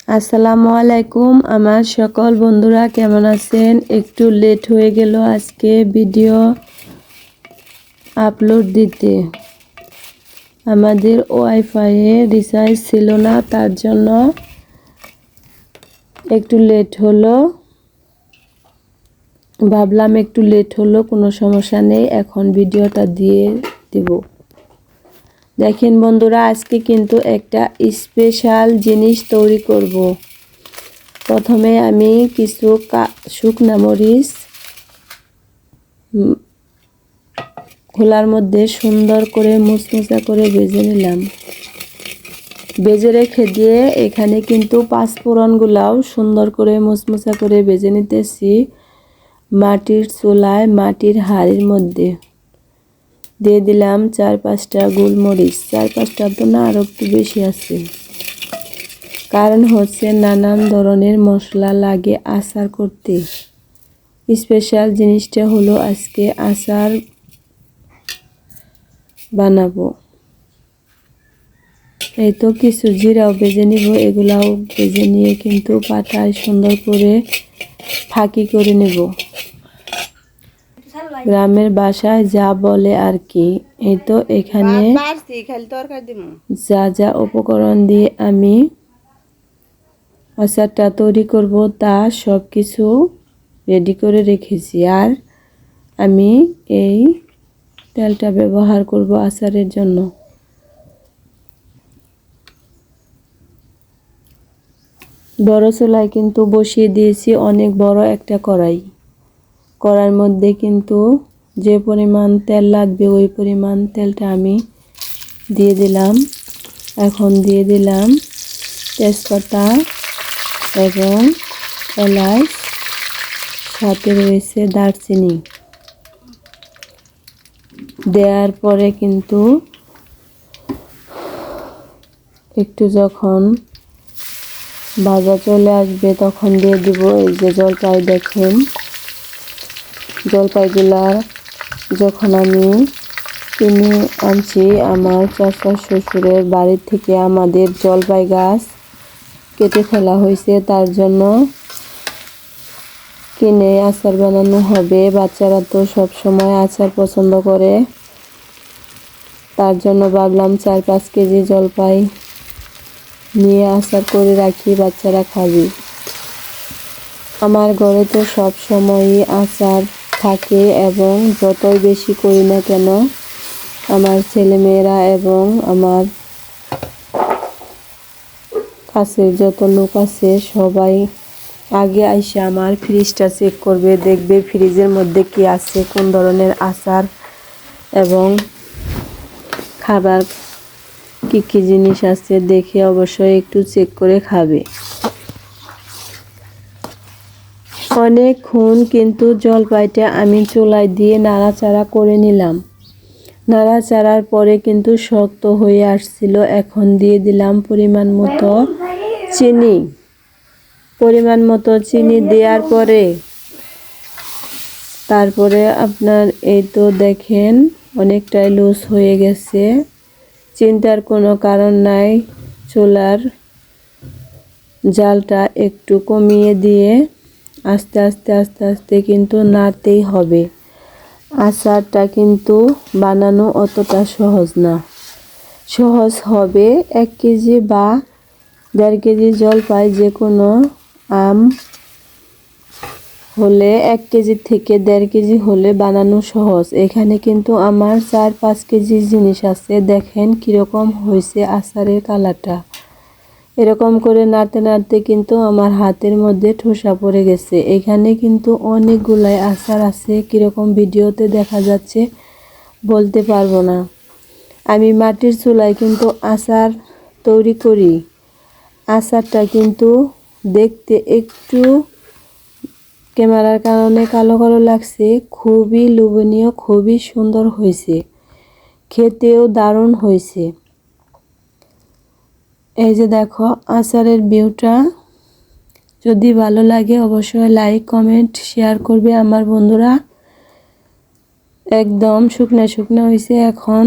আসসালামু আলাইকুম আমার সকল বন্ধুরা কেমন আছেন। একটু লেট হয়ে গেল আজকে ভিডিও আপলোড দিতে। আমাদের ওয়াইফাইয়ে রিচার্জ ছিল না, তার জন্য একটু লেট হলো। ভাবলাম একটু লেট হলো, কোনো সমস্যা নেই, এখন ভিডিওটা দিয়ে দিব। দেখেন বন্ধুরা, আজকে কিন্তু একটা স্পেশাল জিনিস তৈরি করব। প্রথমে আমি কিছু শুকনা মরিচ খোলার মধ্যে সুন্দর করে মুচমুচা করে ভেজে নিলাম। ভেজে রেখে দিয়ে এখানে কিন্তু পাঁচফোড়নগুলাও সুন্দর করে মুচমুচা করে ভেজে নিতেছি মাটির চুলায়, মাটির হাঁড়ির মধ্যে। দিয়ে দিলাম 4-5টা গোলমরিচ, 4-5টা তো না, আরও একটু বেশি আছে। কারণ হচ্ছে নানান ধরনের মশলা লাগে আচার করতে। স্পেশাল জিনিসটা হলো আজকে আচার বানাবো। এই তো কিছু জিরাও ভেজে নিব, এগুলাও ভেজে নিয়ে কিন্তু পাটায় সুন্দর করে ফাঁকি করে নেব। গ্রামের বাসায় যা বলে আর কি। এই তো এখানে যা যা উপকরণ দিয়ে আমি আচারটা তৈরি করব তা সব কিছু রেডি করে রেখেছি। আর আমি এই তেলটা ব্যবহার করব আচারের জন্য। বড় চুলায় কিন্তু বসিয়ে দিয়েছি অনেক বড় একটা কড়াই। কড়াইয়ের মধ্যে কিন্তু যে পরিমাণ তেল লাগবে ওই পরিমাণ তেলটা আমি দিয়ে দিলাম। এখন দিয়ে দিলাম তেজপাতা এবং এলাচ, সাথে রয়েছে দারচিনি। দেওয়ার পরে কিন্তু একটু যখন ভাজা চলে আসবে তখন দিয়ে দিব এই যে জলপাই। দেখেন জলপাইগুলা যখন আমি কিনে আনছি আমার চাচা শ্বশুরের বাড়ি থেকে, আমাদের জলপাই গাছ কেটে ফেলা হয়েছে, তার জন্য কিনে আচার বানানো হবে। বাচ্চারা তো সব সময় আচার পছন্দ করে, তার জন্য ভাবলাম 4-5 কেজি জলপাই নিয়ে আচার করে রাখি, বাচ্চারা খাবে। আমার ঘরে তো সব সময়ই আচার থাকে এবং যতই বেশি করি না কেন আমার ছেলেমেয়েরা এবং আমার কাছের যত লোক আছে সবাই আগে আইসা আমার ফ্রিজটা চেক করবে, দেখবে ফ্রিজের মধ্যে কি আছে, কোন ধরনের আচার এবং খাবার কি কি জিনিস আছে দেখে অবশ্যই একটু চেক করে খাবে। অনেকক্ষণ কিন্তু জলপাইটা আমি চুলায় দিয়ে নাড়াচাড়া করে নিলাম। নাড়াচাড়ার পরে কিন্তু শক্ত হয়ে আসছিল। এখন দিয়ে দিলাম পরিমাণ মতো চিনি। পরিমাণ মতো চিনি দেওয়ার পরে তারপরে আপনার এই তো দেখেন অনেকটাই লুজ হয়ে গেছে। চিন্তার কোনো কারণ নাই, চুলার জালটা একটু কমিয়ে দিয়ে আস্তে আস্তে আস্তে আস্তে কিন্তু নাড়তেই হবে। আচারটা কিন্তু বানানো অতটা সহজ না। সহজ হবে 1 কেজি বা 1.5 কেজি জলপাই, যে কোনো আম হলে 1 কেজি থেকে 1.5 কেজি হলে বানানো সহজ। এখানে কিন্তু আমার 4-5 কেজি জিনিস আছে। দেখেন কীরকম হয়েছে আচারের কালারটা। এরকম করে নাড়তে নাড়তে কিন্তু আমার হাতের মধ্যে ঠোসা পড়ে গেছে। এখানে কিন্তু অনেকগুলাই আচার আছে, কীরকম ভিডিওতে দেখা যাচ্ছে বলতে পারবো না। আমি মাটির চুলায় কিন্তু আচার তৈরি করি। আচারটা কিন্তু দেখতে একটু ক্যামেরার কারণে কালো কালো লাগছে, খুবই লোভনীয়, খুবই সুন্দর হয়েছে, খেতেও দারুণ হয়েছে। এই যে দেখো আচারের ভিউটা। যদি ভালো লাগে অবশ্যই লাইক কমেন্ট শেয়ার করবে আমার বন্ধুরা। একদম শুকনা শুকনা হয়েছে, এখন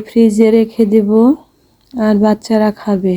ফ্রিজে রেখে দেব আর বাচ্চারা খাবে।